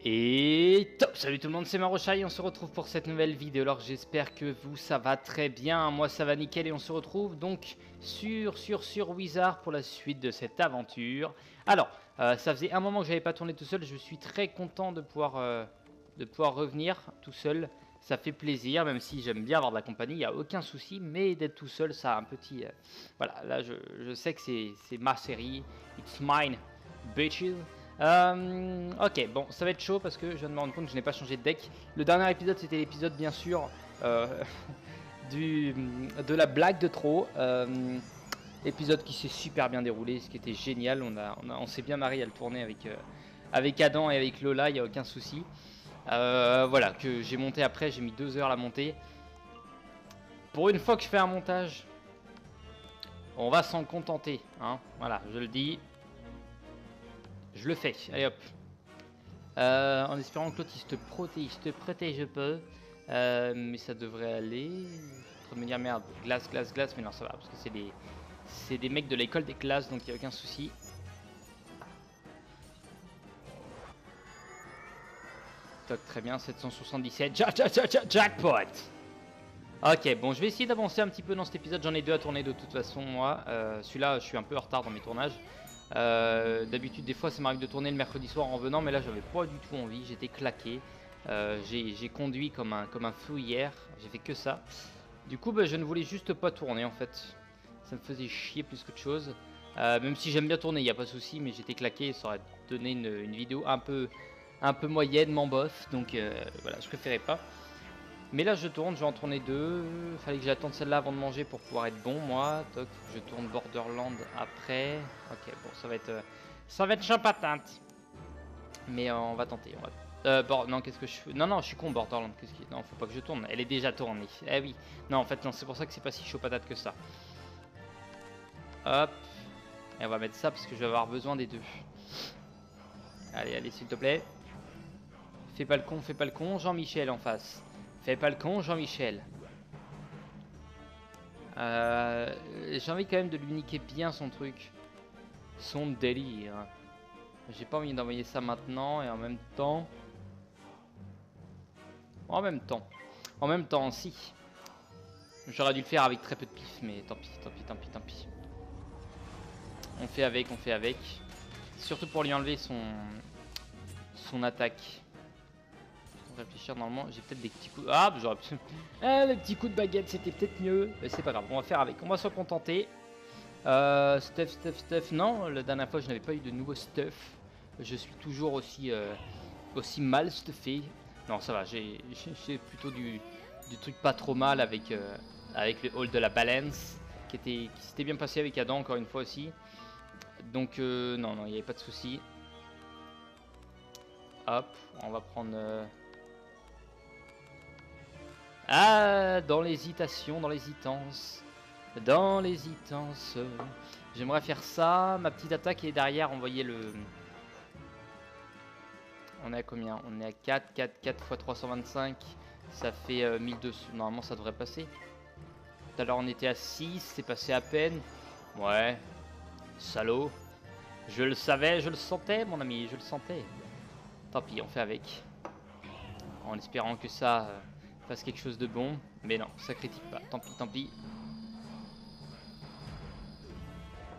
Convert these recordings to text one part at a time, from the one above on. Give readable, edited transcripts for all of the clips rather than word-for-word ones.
Et top, salut tout le monde, c'est Marochai, on se retrouve pour cette nouvelle vidéo. Alors j'espère que vous ça va très bien, moi ça va nickel et on se retrouve donc sur Wizard pour la suite de cette aventure. Alors, ça faisait un moment que j'avais pas tourné tout seul, je suis très content de pouvoir revenir tout seul. Ça fait plaisir, même si j'aime bien avoir de la compagnie, il n'y a aucun souci, mais d'être tout seul, ça a un petit... voilà, là je sais que c'est ma série, it's mine, bitches. Ok, bon, ça va être chaud parce que je viens de me rendre compte que je n'ai pas changé de deck. Le dernier épisode, c'était l'épisode, bien sûr, de la blague de trop. Épisode qui s'est super bien déroulé, ce qui était génial. On s'est bien marré à le tourner avec Adam et avec Lola, il n'y a aucun souci. Voilà, que j'ai monté après, j'ai mis 2 heures à la monter. Pour une fois que je fais un montage, on va s'en contenter, hein. Voilà, je le dis. Je le fais, allez hop. En espérant que l'autre il te protège pas. Mais ça devrait aller. En train de me dire merde, glace, mais non ça va parce que c'est des mecs de l'école des classes donc il n'y a aucun souci. Toc, très bien, 777, jackpot. Ok, bon je vais essayer d'avancer un petit peu dans cet épisode, j'en ai 2 à tourner de toute façon moi. Celui-là je suis un peu en retard dans mes tournages. D'habitude des fois ça m'arrive de tourner le mercredi soir en venant, mais là j'avais pas du tout envie, j'étais claqué. J'ai conduit comme un fou hier, j'ai fait que ça. Du coup bah, je ne voulais juste pas tourner en fait, ça me faisait chier plus qu'autre chose. Même si j'aime bien tourner, il n'y a pas de souci, mais j'étais claqué, ça aurait donné une vidéo un peu moyennement bof, donc voilà, je préférais pas. Mais là je tourne, je vais en tourner 2. Fallait que j'attende celle-là avant de manger pour pouvoir être bon moi. Toc, je tourne Borderland après. Ok, bon ça va être chaud patate. Mais on va tenter. Non, qu'est-ce que je fais? Non, je suis con Borderland. Non, faut pas que je tourne. Elle est déjà tournée. Eh oui. Non, en fait non, c'est pour ça que c'est pas si chaud patate que ça. Hop. Et on va mettre ça parce que je vais avoir besoin des deux. Allez, s'il te plaît. Fais pas le con, Jean-Michel en face. Fais pas le con, Jean-Michel. J'ai envie quand même de lui niquer bien son truc. Son délire. J'ai pas envie d'envoyer ça maintenant et en même temps... En même temps, si. J'aurais dû le faire avec très peu de pif, mais tant pis. On fait avec. Surtout pour lui enlever son attaque. Réfléchir normalement, j'ai peut-être des petits coups. Ah, j'aurais pu. Les petits coups de baguette, c'était peut-être mieux. Mais c'est pas grave, on va faire avec. On va se contenter. Stuff. Non, la dernière fois, je n'avais pas eu de nouveau stuff. Je suis toujours aussi mal stuffé. Non, ça va, j'ai plutôt du truc pas trop mal avec le hall de la balance qui s'était bien passé avec Adam encore une fois aussi. Donc, non, il n'y avait pas de souci. Hop, on va prendre. Ah, dans l'hésitation, dans l'hésitance. J'aimerais faire ça. Ma petite attaque est derrière. Envoyer le... On est à combien? On est à 4 x 325. Ça fait 1200. Normalement, ça devrait passer. Tout à l'heure, on était à 6. C'est passé à peine. Ouais. Salaud. Je le savais, je le sentais, mon ami. Je le sentais. Tant pis, on fait avec. En espérant que ça... fasse quelque chose de bon, mais non, ça critique pas, tant pis.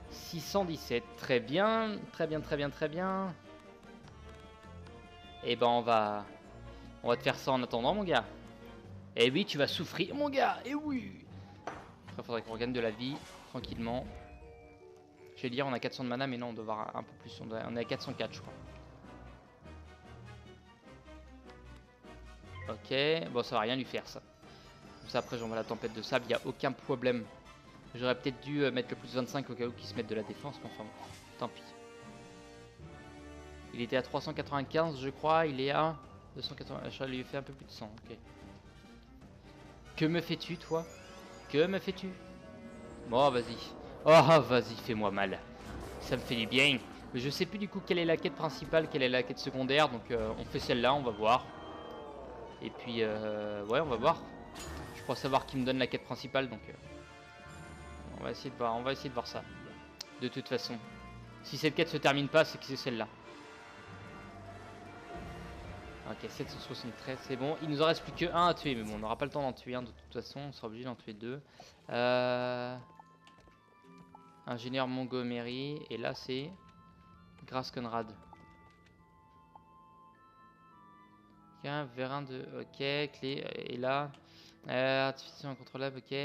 617, très bien. Et ben on va te faire ça en attendant mon gars. Et oui, tu vas souffrir mon gars, et oui. Après faudrait qu'on regagne de la vie, tranquillement. Je vais dire on a 400 de mana, mais non on doit avoir un peu plus, on est à 404 je crois. Ok, bon ça va rien lui faire ça. Comme ça après j'envoie la tempête de sable, il n'y a aucun problème. J'aurais peut-être dû mettre le plus 25 au cas où qu'il se mette de la défense, mais enfin bon, tant pis. Il était à 395 je crois, il est à 280, je lui ai fait un peu plus de 100, ok. Que me fais-tu toi? Que me fais-tu? Bon vas-y. Oh vas-y, fais-moi mal. Ça me fait du bien. Mais je sais plus du coup quelle est la quête principale, quelle est la quête secondaire, donc on fait celle-là, on va voir. Et puis, ouais, on va voir. Je crois savoir qui me donne la quête principale, donc on va essayer de voir ça. De toute façon, si cette quête se termine pas, c'est que c'est celle-là. Ok, 773, c'est bon. Il nous en reste plus que un à tuer, mais bon, on n'aura pas le temps d'en tuer un de toute façon, on sera obligé d'en tuer deux. Ingénieur Montgomery, et là c'est Grace Conrad. Ok, vérin de... Ok, clé, et là... artificiel incontrôlable, ok.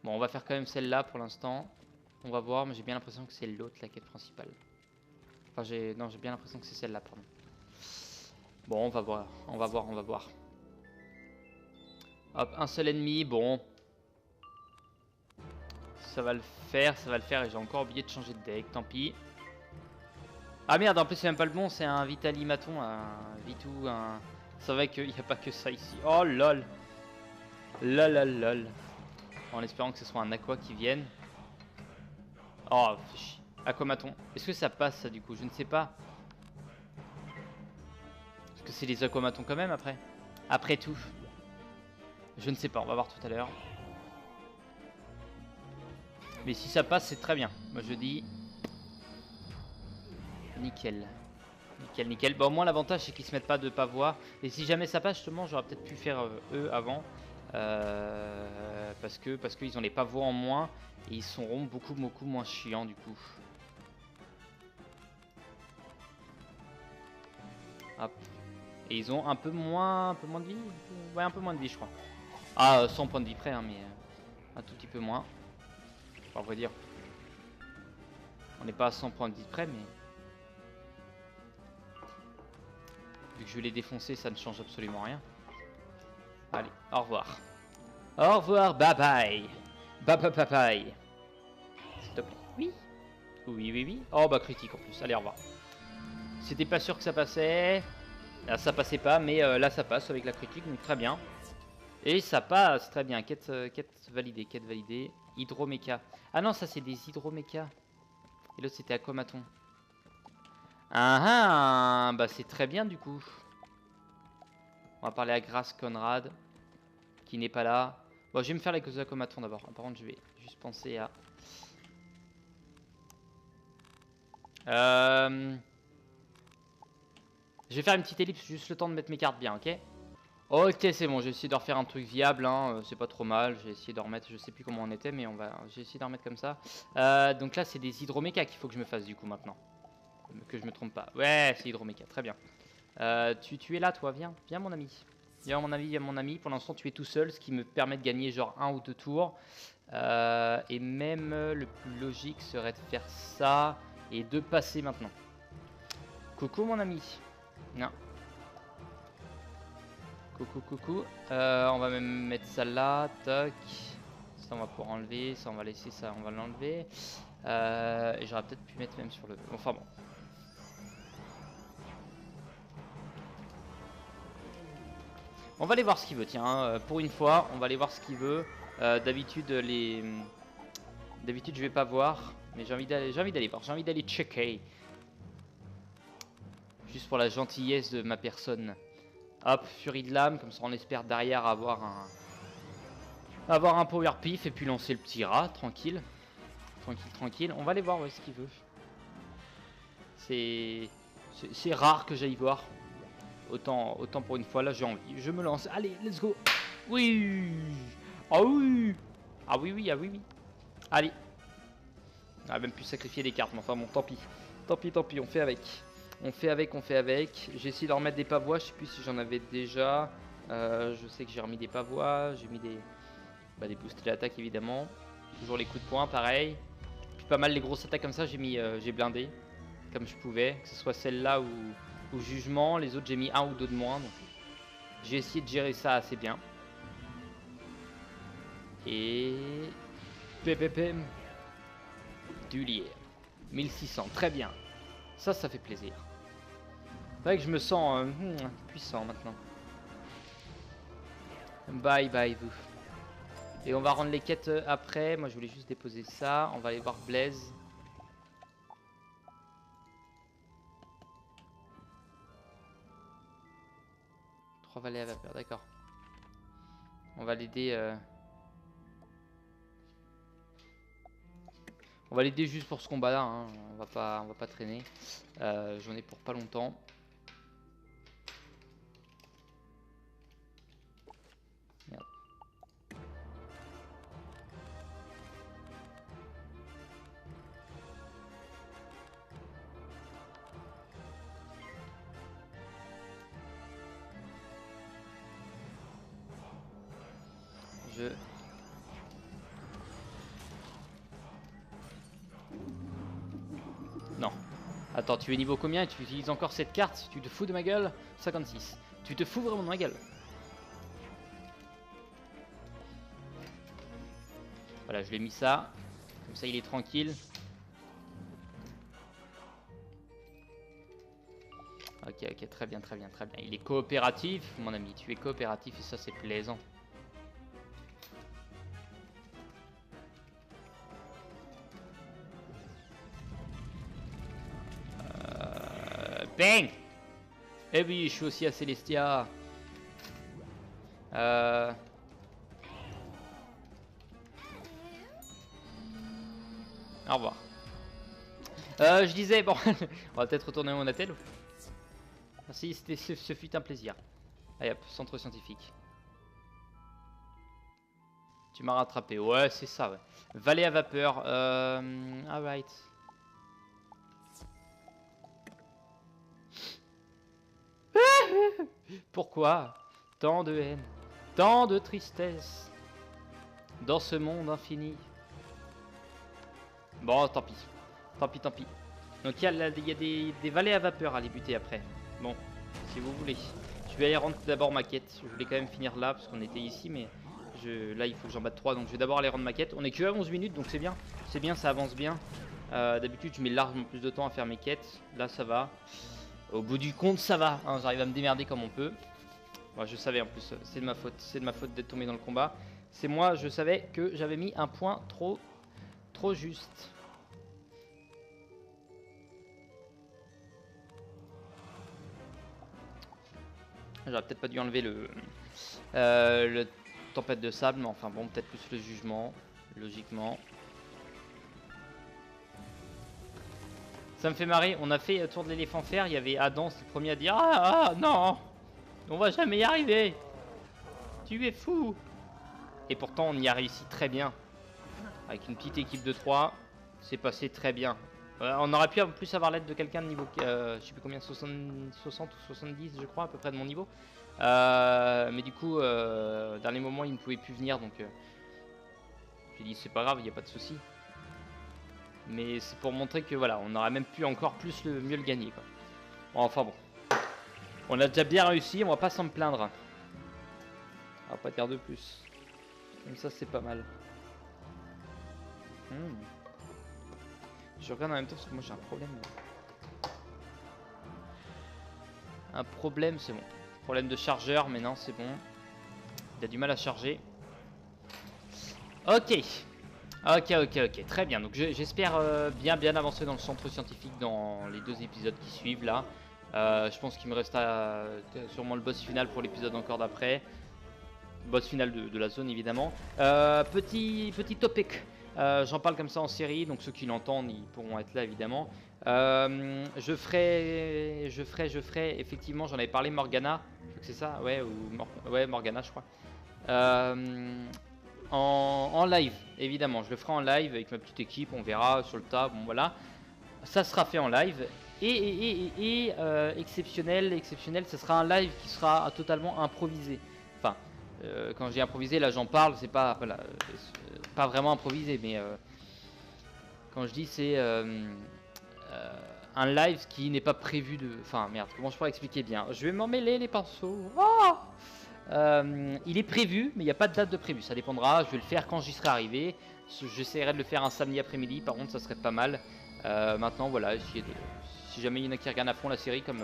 Bon, on va faire quand même celle-là pour l'instant. On va voir, mais j'ai bien l'impression que c'est l'autre, la quête principale. Enfin, j'ai bien l'impression que c'est celle-là, pardon. Bon, on va voir, on va voir, on va voir. Hop, un seul ennemi, bon. Ça va le faire, et j'ai encore oublié de changer de deck, tant pis. Ah merde, en plus c'est même pas le bon, c'est un Vitalimaton, un Vitou, un... C'est vrai qu'il n'y a pas que ça ici. Oh lol. Lol lol lol. En espérant que ce soit un Aqua qui vienne. Oh, Aquamaton. Est-ce que ça passe ça du coup? Je ne sais pas. Est-ce que c'est les Aquamatons quand même après? Après tout. Je ne sais pas, on va voir tout à l'heure. Mais si ça passe, c'est très bien. Moi je dis... Nickel. Nickel, nickel. Bon, au moins l'avantage c'est qu'ils se mettent pas de pavois. Et si jamais ça passe, justement, j'aurais peut-être pu faire eux avant. Parce qu'ils ont les pavois en moins. Et ils seront beaucoup moins chiants du coup. Hop. Et ils ont un peu moins de vie. Ouais, un peu moins de vie je crois. Ah, 100 points de vie près, hein, mais un tout petit peu moins. Enfin, on va dire. On n'est pas à 100 points de vie près, mais... Vu que je vais les défoncer, ça ne change absolument rien. Allez, au revoir. Au revoir, bye bye. Bye bye bye bye. S'il te plaît. Oui. Oui, oui, oui. Oh bah critique en plus. Allez, au revoir. C'était pas sûr que ça passait. Là, ça passait pas, mais là ça passe avec la critique, donc très bien. Et ça passe très bien. Quête validée, quête validée. Hydroméca. Ah non, ça c'est des hydroméca. Et l'autre c'était Aquamaton. Ah ah, bah c'est très bien du coup. On va parler à Grace Conrad, qui n'est pas là. Bon, je vais me faire les Aquamatons d'abord. Par contre, je vais juste penser à... Je vais faire une petite ellipse, juste le temps de mettre mes cartes bien, ok? Ok, c'est bon, j'ai essayé de refaire un truc viable, hein, c'est pas trop mal. J'ai essayé de remettre, je sais plus comment on était, mais j'ai essayé de remettre comme ça. Donc là, c'est des hydromécas qu'il faut que je me fasse du coup maintenant. Que je me trompe pas. Ouais, c'est hydroméca, très bien. Tu es là, toi, viens, viens mon ami. Viens mon ami, viens mon ami. Pour l'instant, tu es tout seul, ce qui me permet de gagner genre 1 ou 2 tours. Et même le plus logique serait de faire ça et de passer maintenant. Coucou mon ami. Non. Coucou, coucou. On va même mettre ça là. Toc. Ça, on va pouvoir enlever. Ça, on va laisser ça. On va l'enlever. Et j'aurais peut-être pu mettre même sur le... Enfin bon. On va aller voir ce qu'il veut. Tiens, pour une fois, on va aller voir ce qu'il veut. D'habitude, je vais pas voir. Mais j'ai envie d'aller voir. J'ai envie d'aller checker. Juste pour la gentillesse de ma personne. Hop, furie de l'âme, comme ça on espère derrière avoir un power pif et puis lancer le petit rat, tranquille. Tranquille, tranquille. On va aller voir où est-ce qu'il veut. C'est rare que j'aille voir. Autant pour une fois, là j'ai envie. Je me lance. Allez, let's go. Oui. Ah oui. Ah oui, oui, ah oui, oui. Allez. On a même pu sacrifier des cartes, mais enfin bon, tant pis. Tant pis, tant pis, on fait avec. On fait avec, on fait avec. J'ai essayé de remettre des pavois, je sais plus si j'en avais déjà. Je sais que j'ai remis des pavois, j'ai mis des boosts de l'attaque évidemment. Toujours les coups de poing, pareil. Puis pas mal les grosses attaques comme ça, j'ai blindé comme je pouvais. Que ce soit celle-là ou jugement, les autres j'ai mis 1 ou 2 de moins. Donc j'ai essayé de gérer ça assez bien. Et... PPP. Du lierre. 1600, très bien. Ça fait plaisir. C'est vrai que je me sens puissant maintenant. Bye bye vous. Et on va rendre les quêtes après. Moi je voulais juste déposer ça. On va aller voir Blaise. Trois vallées à vapeur, d'accord. On va l'aider. On va l'aider juste pour ce combat là. Hein. On va pas traîner. J'en ai pour pas longtemps. jeu. Non. Attends, tu es niveau combien et tu utilises encore cette carte? Tu te fous de ma gueule? 56. Tu te fous vraiment de ma gueule? Voilà, je lui ai mis ça. Comme ça, il est tranquille. Ok, ok, très bien, très bien, très bien. Il est coopératif, mon ami. Tu es coopératif et ça, c'est plaisant. Bang! Eh oui, je suis aussi à Celestia. Au revoir. Je disais, bon, on va peut-être retourner à mon attel. Merci, ce fut un plaisir. Allez hop, centre scientifique. Tu m'as rattrapé, ouais, c'est ça, ouais. Vallée à vapeur, alright. Pourquoi tant de haine, tant de tristesse dans ce monde infini? Bon, tant pis. Tant pis, tant pis. Donc il y a des vallées à vapeur à les buter après. Bon, si vous voulez. Je vais aller rendre d'abord ma quête. Je voulais quand même finir là parce qu'on était ici, mais là il faut que j'en batte 3. Donc je vais d'abord aller rendre ma quête. On est que à 11 minutes, donc c'est bien. C'est bien, ça avance bien. D'habitude je mets largement plus de temps à faire mes quêtes. Là ça va. Au bout du compte ça va. Hein, j'arrive à me démerder comme on peut. Moi je savais en plus, c'est de ma faute. C'est de ma faute d'être tombé dans le combat. C'est moi, je savais que j'avais mis un point trop juste. J'aurais peut-être pas dû enlever le tempête de sable, mais enfin bon, peut-être plus le jugement, logiquement. Ça me fait marrer, on a fait tour de l'éléphant fer, il y avait Adam, c'est le premier à dire ah non, on va jamais y arriver. Tu es fou. Et pourtant on y a réussi très bien. Avec une petite équipe de 3, c'est passé très bien. On aurait pu en plus avoir l'aide de quelqu'un de niveau, je sais plus combien, 60 ou 70 je crois, à peu près de mon niveau. Mais du coup, dernier moment, il ne pouvait plus venir, donc j'ai dit c'est pas grave, il n'y a pas de souci. Mais c'est pour montrer que voilà, on aurait même pu encore plus mieux le gagner, quoi. Bon, enfin bon, on a déjà bien réussi, on va pas s'en plaindre. On va pas dire de plus. Comme ça, c'est pas mal. Je regarde en même temps parce que moi j'ai un problème. Un problème, c'est bon. Problème de chargeur, mais non, c'est bon. Il a du mal à charger. Ok. Ok. Très bien. Donc j'espère bien avancer dans le centre scientifique dans les 2 épisodes qui suivent là. Je pense qu'il me reste sûrement le boss final pour l'épisode encore d'après. Boss final de la zone évidemment. Petit topic. J'en parle comme ça en série, donc ceux qui l'entendent ils pourront être là évidemment. Je ferai effectivement, j'en avais parlé, Morgana, je crois que c'est ça, ouais, ouais, Morgana je crois. En live évidemment, je le ferai en live avec ma petite équipe, on verra sur le tas, bon voilà. Ça sera fait en live. Et exceptionnel, ça sera un live qui sera totalement improvisé. Enfin, quand je dis improvisé, là j'en parle, c'est pas, voilà, pas vraiment improvisé, mais quand je dis c'est un live qui n'est pas prévu de... Enfin merde, comment je pourrais expliquer bien? Je vais m'emmêler les pinceaux. Oh, il est prévu, mais il n'y a pas de date de prévu, ça dépendra, je vais le faire quand j'y serai arrivé. J'essaierai de le faire un samedi après-midi, par contre ça serait pas mal. Maintenant voilà, si jamais il y en a qui regardent à fond la série, comme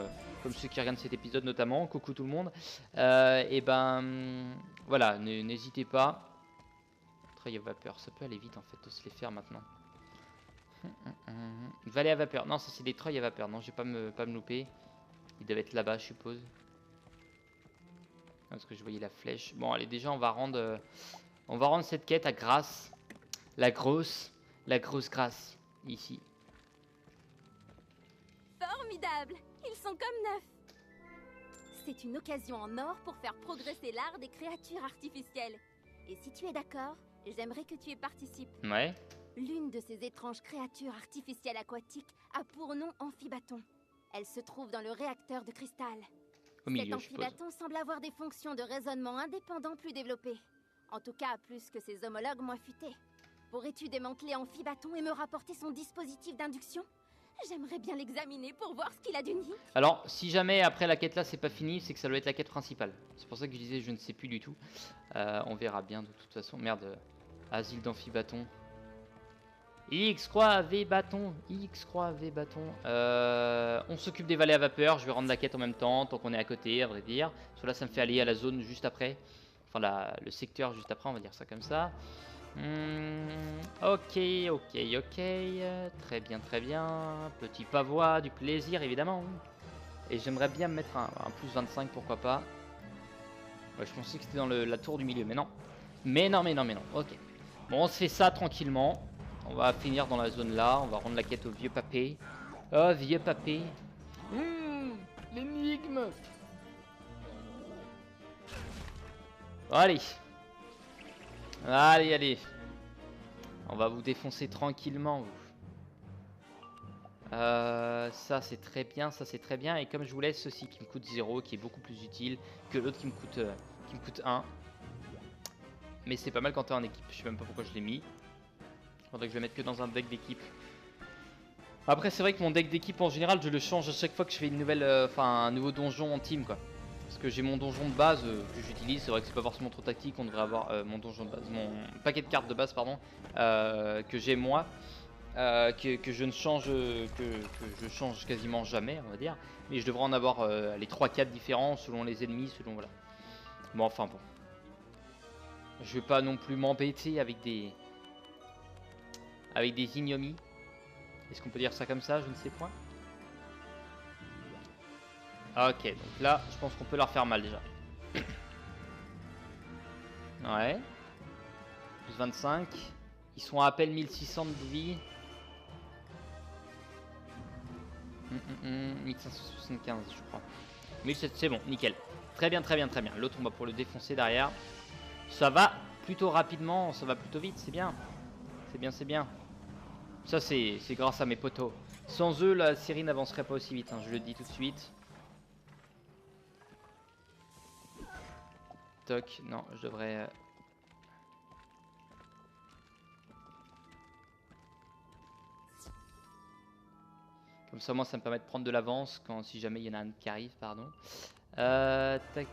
ceux qui regardent cet épisode notamment, coucou tout le monde, et ben voilà, n'hésitez pas. Treuil à vapeur, ça peut aller vite en fait de se les faire maintenant. Vallée à vapeur, non ça c'est des treuils à vapeur, non je vais pas me louper. Ils doivent être là-bas je suppose. Parce que je voyais la flèche. Bon allez, déjà on va rendre cette quête à Grace. La grosse Grace, ici. Formidable, ils sont comme neufs. C'est une occasion en or pour faire progresser l'art des créatures artificielles. Et si tu es d'accord, j'aimerais que tu y participes. Ouais. L'une de ces étranges créatures artificielles aquatiques a pour nom Amphibaton. Elle se trouve dans le réacteur de cristal. Au milieu, Cet Amphibaton semble avoir des fonctions de raisonnement indépendant plus développées. En tout cas, plus que ses homologues moins futés. Pourrais-tu démanteler Amphibaton et me rapporter son dispositif d'induction? J'aimerais bien l'examiner pour voir ce qu'il a d'unique. Alors, si jamais après la quête là c'est pas fini, c'est que ça doit être la quête principale. C'est pour ça que je disais je ne sais plus du tout. On verra bien de toute façon. Merde, asile d'Amphibaton. X croix V bâton, X croix V bâton. On s'occupe des vallées à vapeur. Je vais rendre la quête en même temps, tant qu'on est à côté, à vrai dire. Cela, ça me fait aller à la zone juste après. Enfin, le secteur juste après, on va dire ça comme ça. Ok. Très bien, très bien. Petit pavois, du plaisir évidemment. Et j'aimerais bien me mettre un plus 25, pourquoi pas. Ouais, je pensais que c'était dans la tour du milieu, mais non. Mais non. Ok. Bon, on se fait ça tranquillement. On va finir dans la zone là. On va rendre la quête au vieux papé. Oh, vieux papé. L'énigme. Allez. Allez. On va vous défoncer tranquillement, vous. Ça c'est très bien, Et comme je vous laisse ceci qui me coûte 0, qui est beaucoup plus utile que l'autre qui me coûte 1. Mais c'est pas mal quand t'es en équipe. Je sais même pas pourquoi je l'ai mis. Faudrait que je le mette que dans un deck d'équipe. Après c'est vrai que mon deck d'équipe en général je le change à chaque fois que je fais une nouvelle, un nouveau donjon en team quoi. Parce que j'ai mon donjon de base que j'utilise, c'est vrai que c'est pas forcément trop tactique, on devrait avoir mon donjon de base, mon paquet de cartes de base pardon, que j'ai moi, que je ne change, que je change quasiment jamais on va dire, mais je devrais en avoir les 3-4 différents selon les ennemis, selon voilà. Bon enfin bon. Je vais pas non plus m'embêter avec des ignomies. Est-ce qu'on peut dire ça comme ça? Je ne sais point. Ok, donc là, je pense qu'on peut leur faire mal déjà. Ouais. Plus 25. Ils sont à peine 1600 de vie. 1575, je crois. 1700, c'est bon, nickel. Très bien. L'autre, on va pour le défoncer derrière. Ça va plutôt rapidement, ça va plutôt vite, c'est bien. C'est bien. Ça, c'est grâce à mes potos. Sans eux, la série n'avancerait pas aussi vite, hein, je le dis tout de suite. Toc, non, je devrais... Comme ça, moi, ça me permet de prendre de l'avance si jamais il y en a un qui arrive, pardon. Tac,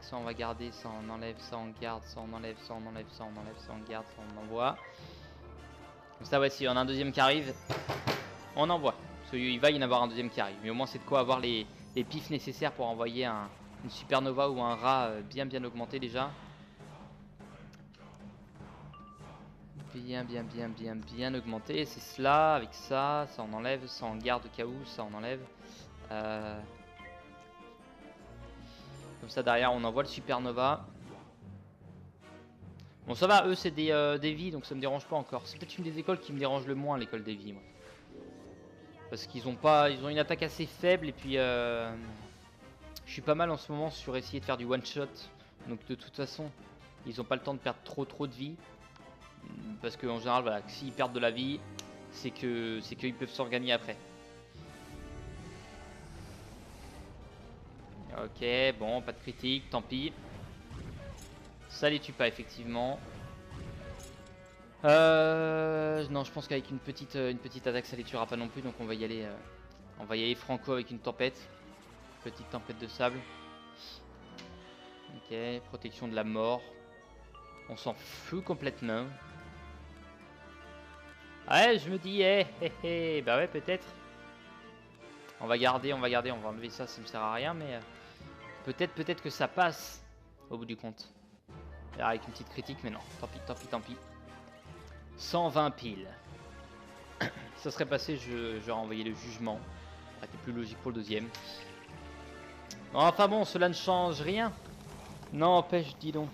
ça on va garder, ça on enlève, ça on garde, ça on enlève, ça on enlève, ça on enlève, ça on garde, ça on envoie. Comme ça, ouais, si on a un deuxième qui arrive, on envoie. Parce qu'il va y en avoir un deuxième qui arrive. Mais au moins, c'est de quoi avoir les pifs nécessaires pour envoyer une supernova ou un rat bien augmenté déjà. Bien augmenté. C'est cela, avec ça, ça on enlève, ça on garde au cas où, ça on enlève. Comme ça derrière on envoie le supernova. Bon ça va, eux c'est des vies donc ça me dérange pas encore. C'est peut-être une des écoles qui me dérange le moins, l'école des vies moi. Parce qu'ils ont une attaque assez faible et puis je suis pas mal en ce moment sur essayer de faire du one shot. Donc de toute façon ils ont pas le temps de perdre trop de vie. Parce qu'en général voilà, s'ils perdent de la vie c'est qu'ils peuvent s'en regagner après. Ok, bon, pas de critique, tant pis. Ça les tue pas effectivement. Non, je pense qu'avec une petite attaque ça les tuera pas non plus, donc on va y aller franco avec une tempête. Petite tempête de sable. Ok, protection de la mort. On s'en fout complètement. Ouais, je me dis, bah ouais, peut-être. On va garder, on va enlever ça, ça me sert à rien, mais peut-être que ça passe au bout du compte. Avec une petite critique, mais non, tant pis. 120 piles. Ça serait passé, j'aurais envoyé le jugement. Ça aurait été plus logique pour le deuxième. Enfin bon, cela ne change rien. N'empêche, dis donc.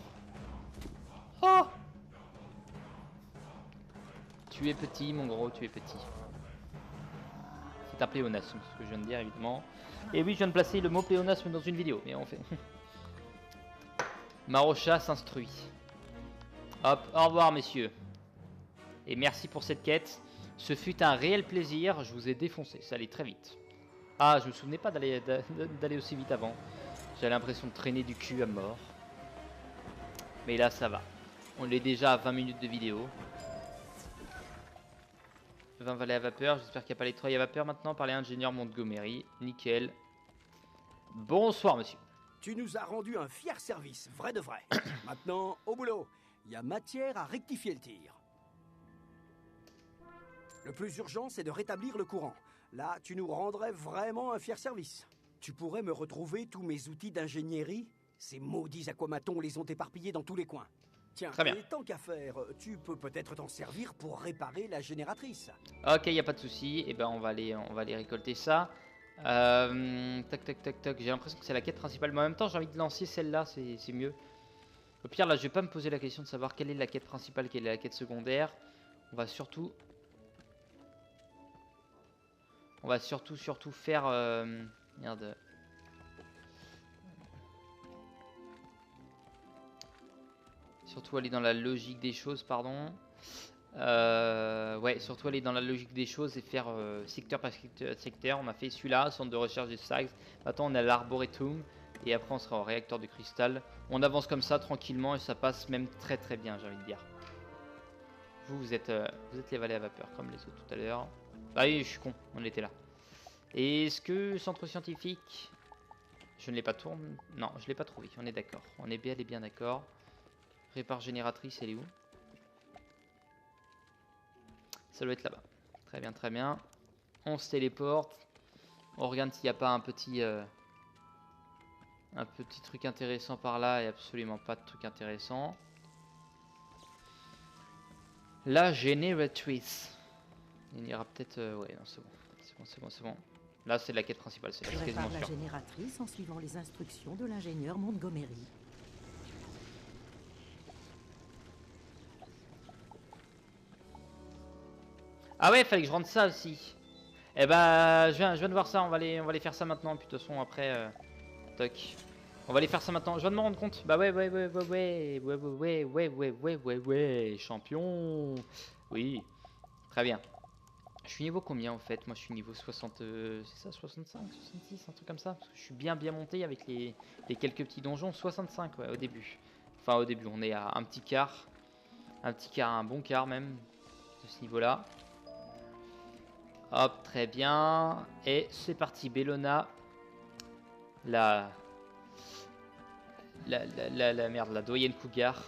Oh! Tu es petit, mon gros, tu es petit. C'est un pléonasme, ce que je viens de dire, évidemment. Et oui, je viens de placer le mot pléonasme dans une vidéo, mais on fait. Marocha s'instruit. Hop, au revoir, messieurs. Et merci pour cette quête. Ce fut un réel plaisir, je vous ai défoncé, ça allait très vite. Ah, je me souvenais pas d'aller aussi vite avant. J'avais l'impression de traîner du cul à mort. Mais là, ça va. On est déjà à 20 minutes de vidéo. 20 valets à vapeur. J'espère qu'il n'y a pas les treuils à vapeur maintenant par les ingénieurs Montgomery. Nickel. Bonsoir, monsieur. Tu nous as rendu un fier service, vrai de vrai. Maintenant, au boulot. Il y a matière à rectifier le tir. Le plus urgent, c'est de rétablir le courant. Là, tu nous rendrais vraiment un fier service. Tu pourrais me retrouver tous mes outils d'ingénierie? Ces maudits aquamatons les ont éparpillés dans tous les coins. Tiens, Très bien. et tant qu'à faire, tu peux peut-être t'en servir pour réparer la génératrice. Ok, il n'y a pas de souci. Et ben on va aller récolter ça. Tac tac tac tac. J'ai l'impression que c'est la quête principale. Mais en même temps, j'ai envie de lancer celle-là, c'est mieux. Au pire, là, je vais pas me poser la question de savoir quelle est la quête principale, quelle est la quête secondaire. On va surtout faire... Merde. Surtout aller dans la logique des choses, pardon. Ouais, surtout aller dans la logique des choses et faire secteur par secteur. On a fait celui-là, centre de recherche des Sags. Maintenant, on a l'arboretum. Et après, on sera au réacteur de cristal. On avance comme ça, tranquillement, et ça passe même très très bien, j'ai envie de dire. Vous êtes les valets à vapeur, comme les autres tout à l'heure. Ah oui, je suis con, on était là. Est-ce que centre scientifique... Je ne l'ai pas tourné. Non, je ne l'ai pas trouvé, on est d'accord. On est bien d'accord. Répare génératrice, elle est où? Ça doit être là-bas. Très bien, très bien. On se téléporte. On regarde s'il n'y a pas un petit truc intéressant par là. Et absolument pas de truc intéressant. La génératrice. Il ira peut-être... ouais, non, c'est bon. C'est bon. Là, c'est la quête principale. C'est quasiment sûr. La génératrice en suivant les instructions de l'ingénieur Montgomery. Ah ouais, fallait que je rentre ça aussi. Eh bah, je viens de voir ça. On va aller faire ça maintenant. Puis de toute façon, après, toc. On va aller faire ça maintenant. Je viens de me rendre compte. Bah ouais, champion. Oui, très bien. Je suis niveau combien en fait? Moi, je suis niveau 60. C'est ça, 65, 66, un truc comme ça. Parce que je suis bien monté avec les quelques petits donjons. 65, ouais, au début. Enfin, au début, on est à un petit quart. Un bon quart même de ce niveau-là. Hop, très bien. Et c'est parti, Bellona. La merde, la doyenne Cougar.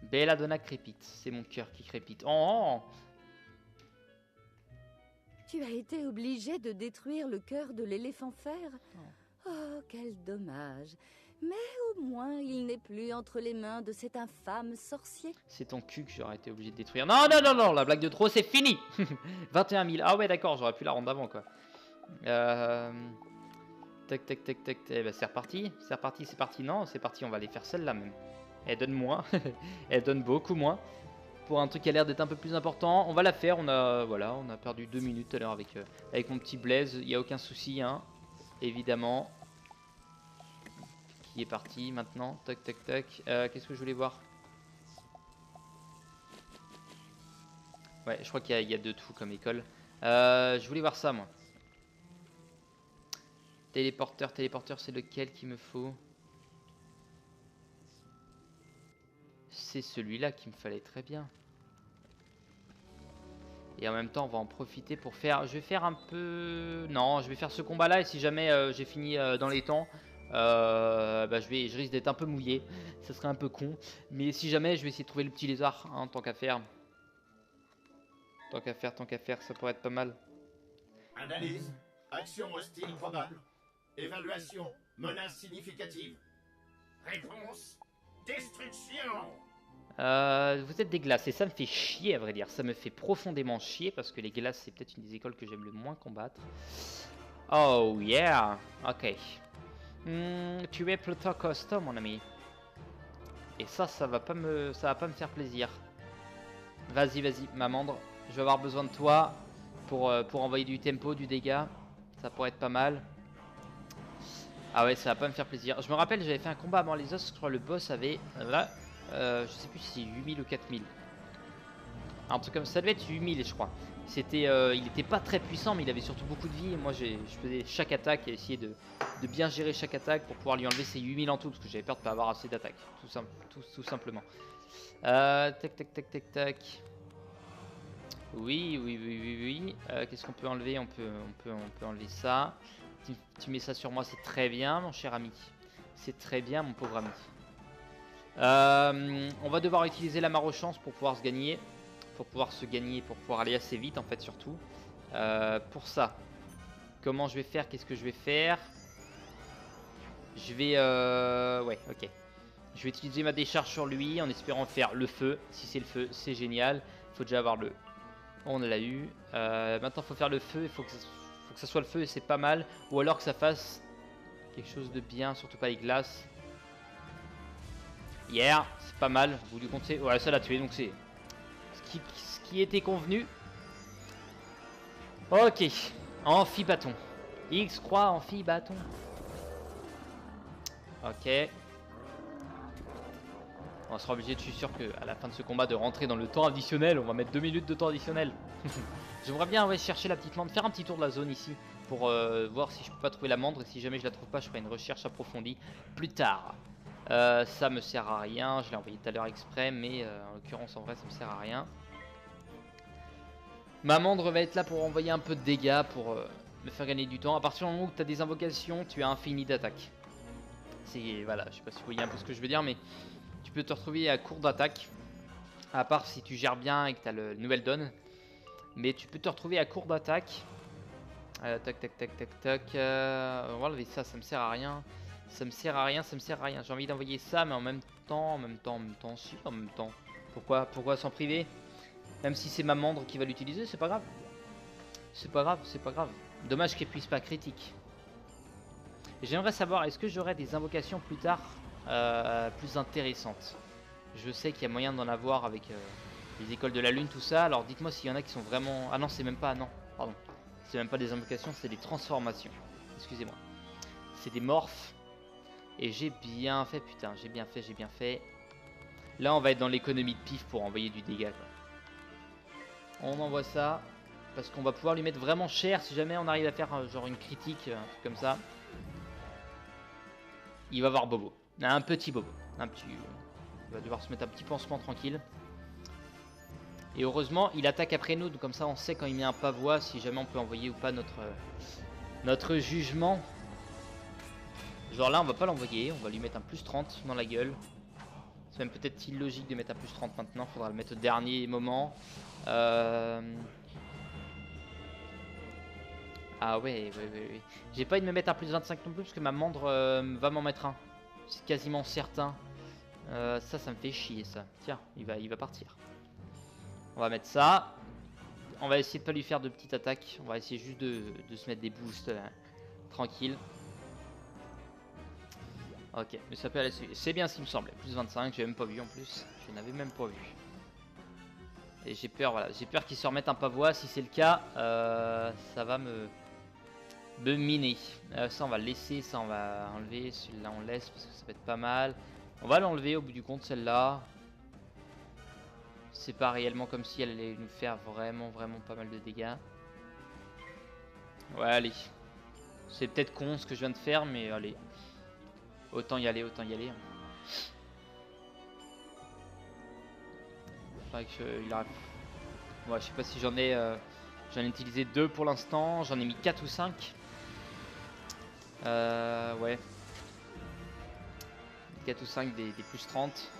Belladonna crépite. C'est mon cœur qui crépite. Oh! Tu as été obligé de détruire le cœur de l'éléphant fer? Oh, quel dommage. Mais au moins, il n'est plus entre les mains de cet infâme sorcier. C'est ton cul que j'aurais été obligé de détruire. Non, non, non, non, la blague de trop, c'est fini. 21 000. Ah ouais, d'accord, j'aurais pu la rendre avant, quoi. Tac, tac, tac, tac. Eh ben, c'est reparti. C'est parti. Non, c'est parti, on va aller faire celle-là même. Elle donne moins. Elle donne beaucoup moins. Pour un truc qui a l'air d'être un peu plus important. On va la faire. On a perdu 2 minutes tout à l'heure avec mon petit Blaze. Il n'y a aucun souci, hein. Évidemment. Qui est parti maintenant. Tac, tac, tac. Qu'est-ce que je voulais voir? Ouais, je crois qu'il y a de tout comme école. Je voulais voir ça, moi. Téléporteur, c'est lequel qu'il me faut? C'est celui-là qu'il me fallait, très bien. Et en même temps, on va en profiter pour faire... Je vais faire un peu... Non, je vais faire ce combat-là et si jamais j'ai fini dans les temps, bah, je risque d'être un peu mouillé. Ça serait un peu con. Mais si jamais, je vais essayer de trouver le petit lézard, hein, tant qu'à faire. Tant qu'à faire, ça pourrait être pas mal. Analyse. Action hostile probable. Évaluation. Menace significative. Réponse. Destruction. Vous êtes des glaces et ça me fait chier à vrai dire. Ça me fait profondément chier parce que les glaces c'est peut-être une des écoles que j'aime le moins combattre. Oh yeah. Ok. Tu es plutôt costaud mon ami. Et ça va pas me faire plaisir. Vas-y, Mamandre. Je vais avoir besoin de toi pour envoyer du tempo, du dégât. Ça pourrait être pas mal. Ah ouais, ça va pas me faire plaisir. Je me rappelle, j'avais fait un combat avant les os. Je crois le boss avait là, je sais plus si c'est 8000 ou 4000. Un truc comme ça, devait être 8000 je crois. il était pas très puissant, mais il avait surtout beaucoup de vie. Et moi, je faisais chaque attaque et essayer de bien gérer chaque attaque pour pouvoir lui enlever ses 8000 en tout, parce que j'avais peur de pas avoir assez d'attaques, tout simplement. Tac, tac, tac, tac, tac. Oui. Qu'est-ce qu'on peut enlever? On peut enlever ça. Tu mets ça sur moi, c'est très bien, mon cher ami. C'est très bien, mon pauvre ami. On va devoir utiliser la marochance pour pouvoir se gagner. Pour pouvoir aller assez vite, en fait, surtout. Pour ça, comment je vais faire? Qu'est-ce que je vais faire? Je vais... Ouais, ok. Je vais utiliser ma décharge sur lui en espérant faire le feu. Si c'est le feu, c'est génial. Il faut déjà avoir le... On l'a eu. Maintenant, il faut faire le feu. Il faut que ça soit le feu et c'est pas mal. Ou alors que ça fasse quelque chose de bien, surtout pas les glaces. Yeah, c'est pas mal. Vous lui comptez. Ouais, ça l'a tué, donc c'est ce qui était convenu. Ok. Amphi-bâton. X croix amphi-bâton. Ok. On sera obligé, je suis sûr qu'à la fin de ce combat, de rentrer dans le temps additionnel. On va mettre 2 minutes de temps additionnel. J'aimerais bien chercher la petite mandre, faire un petit tour de la zone ici pour voir si je peux pas trouver la mandre. Et si jamais je la trouve pas, je ferai une recherche approfondie plus tard. Ça me sert à rien. Je l'ai envoyé tout à l'heure exprès, mais en l'occurrence, en vrai, ça me sert à rien. Ma mandre va être là pour envoyer un peu de dégâts, pour me faire gagner du temps. À partir du moment où tu as des invocations, tu as infini d'attaque. C'est voilà, je sais pas si vous voyez un peu ce que je veux dire, mais tu peux te retrouver à court d'attaque. À part si tu gères bien et que tu as le nouvelle donne. Mais tu peux te retrouver à court d'attaque. Tac. On va enlever ça, ça me sert à rien. Ça me sert à rien. J'ai envie d'envoyer ça, mais en même temps. Pourquoi s'en priver? Même si c'est ma mandre qui va l'utiliser, c'est pas grave. C'est pas grave. Dommage qu'elle puisse pas critique. J'aimerais savoir, est-ce que j'aurai des invocations plus tard plus intéressantes? Je sais qu'il y a moyen d'en avoir avec les écoles de la lune, tout ça. Alors dites-moi s'il y en a qui sont vraiment... Ah non, c'est même pas... Non, pardon. C'est même pas des invocations, c'est des transformations. Excusez-moi. C'est des morphes. Et j'ai bien fait, putain, j'ai bien fait. Là, on va être dans l'économie de pif pour envoyer du dégât, quoi. On envoie ça. Parce qu'on va pouvoir lui mettre vraiment cher si jamais on arrive à faire genre une critique, un truc comme ça. Il va avoir bobo. Un petit bobo. Il va devoir se mettre un petit pansement tranquille. Et heureusement, il attaque après nous. Donc comme ça, on sait quand il met un pavois si jamais on peut envoyer ou pas notre jugement. Genre là, on va pas l'envoyer. On va lui mettre un plus 30 dans la gueule. C'est même peut-être illogique de mettre un plus 30 maintenant. Faudra le mettre au dernier moment. Ah ouais. J'ai pas envie de me mettre un plus 25 non plus parce que ma mandre va m'en mettre un. C'est quasiment certain. Ça me fait chier ça. Tiens, il va partir. On va mettre ça. On va essayer de pas lui faire de petites attaques. On va essayer juste de se mettre des boosts là. Tranquille. Ok, mais ça peut aller. C'est bien ce qui me semblait. Plus 25, j'ai même pas vu en plus. Je n'avais même pas vu. Et j'ai peur, voilà. J'ai peur qu'il se remette un pavois. Si c'est le cas, ça va me miner. Ça on va le laisser, ça on va enlever. Celui-là on laisse parce que ça va être pas mal. On va l'enlever au bout du compte, celle-là. C'est pas réellement comme si elle allait nous faire vraiment pas mal de dégâts. Ouais, allez. C'est peut-être con ce que je viens de faire, mais allez. Autant y aller. Faudrait que il arrive. Ouais, je sais pas si j'en ai utilisé 2 pour l'instant. J'en ai mis 4 ou 5. Ouais. 4 ou 5 des plus 30.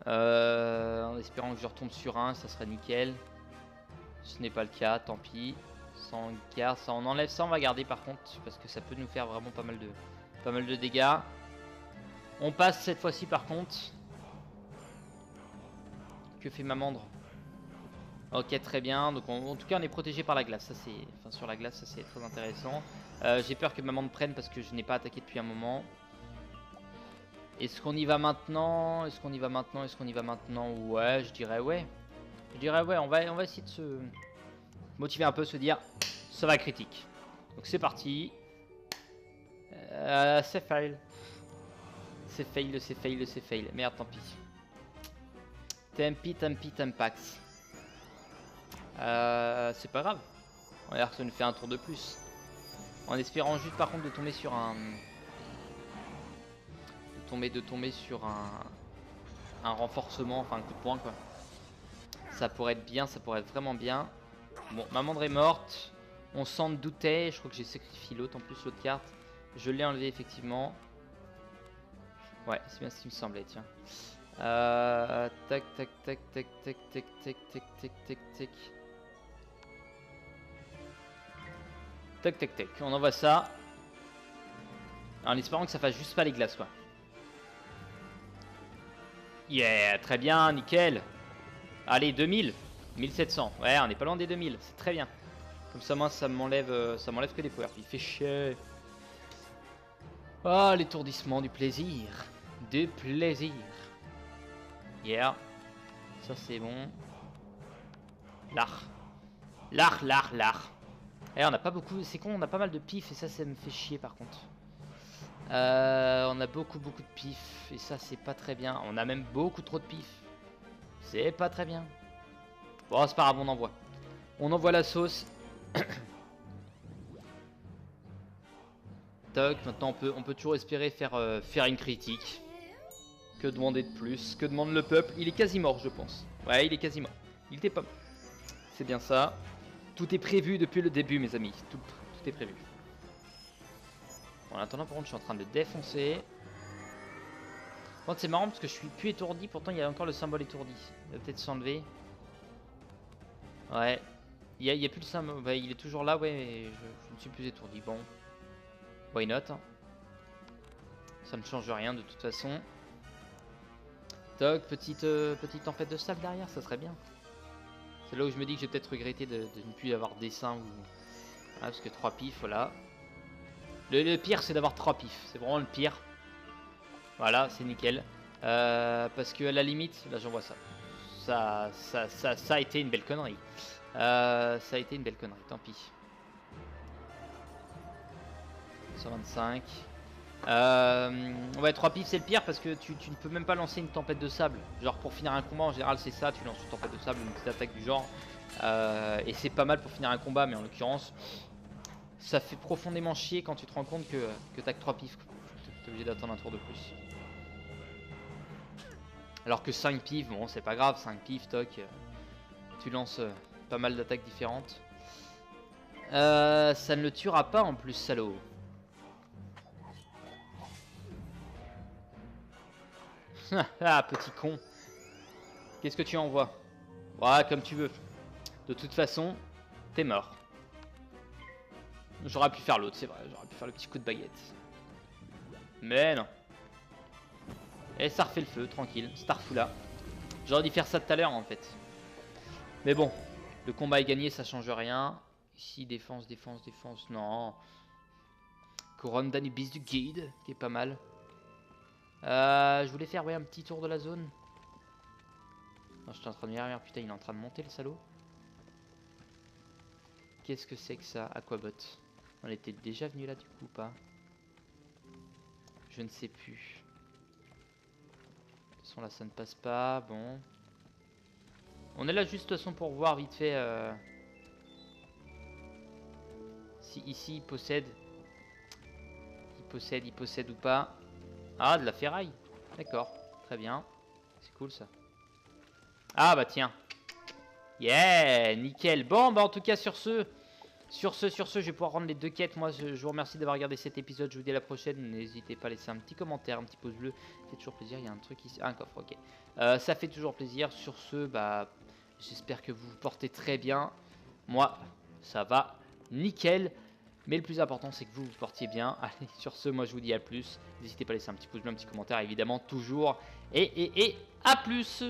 En espérant que je retombe sur un, ça serait nickel. Ce n'est pas le cas, tant pis. Ça on garde, ça on enlève, ça on va garder par contre parce que ça peut nous faire vraiment pas mal de dégâts. On passe cette fois-ci par contre. Que fait ma mandre? Ok, très bien. Donc en tout cas on est protégé par la glace. Ça c'est, enfin sur la glace ça c'est très intéressant. J'ai peur que ma mandre prenne parce que je n'ai pas attaqué depuis un moment. Est-ce qu'on y va maintenant? Ouais, je dirais ouais. On va essayer de se motiver un peu, se dire ça va critique. Donc c'est parti. C'est fail. C'est fail. Merde, tant pis. Tempi, tempax. C'est pas grave. On va dire que ça nous fait un tour de plus. En espérant juste par contre de tomber sur un... De tomber sur un renforcement, enfin un coup de poing quoi. Ça pourrait être bien, ça pourrait être vraiment bien. Bon, ma mandre est morte. On s'en doutait, je crois que j'ai sacrifié l'autre en plus, l'autre carte. Je l'ai enlevé effectivement. Ouais, c'est bien ce qui me semblait, tiens. Tac, tac, tac, tac, tac, tac, tac, tac, tac, tac, tac. Tac, tac, tac. On envoie ça. En espérant que ça fasse juste pas les glaces, quoi. Yeah, très bien, nickel. Allez, 2000. 1700. Ouais, on n'est pas loin des 2000. C'est très bien. Comme ça, moi, ça m'enlève que des power. Il fait chier. Ah, l'étourdissement du plaisir. Du plaisir. Yeah. Ça, c'est bon. L'art. L'art. Eh, on n'a pas beaucoup. C'est con, on a pas mal de pif. Et ça me fait chier, par contre. On a beaucoup de pif. Et ça, c'est pas très bien. On a même beaucoup trop de pif. C'est pas très bien. Bon, c'est pas grave, on envoie. On envoie la sauce. Toc, maintenant on peut toujours espérer faire une critique. Que demander de plus? Que demande le peuple? Il est quasi mort, je pense. Ouais, il est quasi mort. Il était pas mort. C'est bien ça. Tout est prévu depuis le début, mes amis. Tout est prévu. Bon, en attendant, par contre, je suis en train de le défoncer. Bon, c'est marrant parce que je suis plus étourdi. Pourtant, il y a encore le symbole étourdi. Il va peut-être s'enlever. Ouais. Il y a plus le symbole. Ouais, il est toujours là, ouais, mais je ne suis plus étourdi. Bon. Why not? Ça ne change rien de toute façon. Toc, petite tempête de sable derrière, ça serait bien. C'est là où je me dis que j'ai peut-être regretté de ne plus avoir dessin ou... Ah, parce que 3 pifs, voilà. Le pire, c'est d'avoir 3 pifs. C'est vraiment le pire. Voilà, c'est nickel. Parce que à la limite, là j'envoie ça. Ça a été une belle connerie. Ça a été une belle connerie, tant pis. 125. Ouais, 3 pifs c'est le pire parce que tu ne peux même pas lancer une tempête de sable. Genre pour finir un combat en général c'est ça, tu lances une tempête de sable, une petite attaque du genre. Et c'est pas mal pour finir un combat, mais en l'occurrence ça fait profondément chier quand tu te rends compte que t'as que 3 pifs. T'es obligé d'attendre un tour de plus. Alors que 5 pifs, bon c'est pas grave, 5 pifs, toc. Tu lances pas mal d'attaques différentes. Ça ne le tuera pas en plus, salaud. Ah, petit con. Qu'est-ce que tu envoies? Ouais, comme tu veux. De toute façon, t'es mort. J'aurais pu faire l'autre, c'est vrai. J'aurais pu faire le petit coup de baguette. Mais non. Et ça refait le feu, tranquille. Starfoula. J'aurais dû faire ça tout à l'heure, en fait. Mais bon. Le combat est gagné, ça change rien. Ici, défense. Non. Couronne d'Anubis du guide, qui est pas mal. Je voulais faire un petit tour de la zone. Non, j'étais en train de me dire, putain, il est en train de monter le salaud. Qu'est-ce que c'est que ça? Aquabot. On était déjà venu là du coup ou pas? Je ne sais plus. De toute façon là ça ne passe pas. Bon. On est là juste de toute façon pour voir vite fait si ici il possède ou pas. Ah, de la ferraille. D'accord, très bien. C'est cool ça. Ah bah tiens. Yeah, nickel. Bon, bah en tout cas sur ce, je vais pouvoir rendre les 2 quêtes. Moi, je vous remercie d'avoir regardé cet épisode. Je vous dis à la prochaine. N'hésitez pas à laisser un petit commentaire, un petit pouce bleu. Ça fait toujours plaisir. Il y a un truc ici. Ah, un coffre, ok. Ça fait toujours plaisir. Sur ce, bah, j'espère que vous vous portez très bien. Moi, ça va nickel. Mais le plus important, c'est que vous vous portiez bien. Allez, sur ce, moi, je vous dis à plus. N'hésitez pas à laisser un petit pouce bleu, un petit commentaire, évidemment, toujours. Et à plus!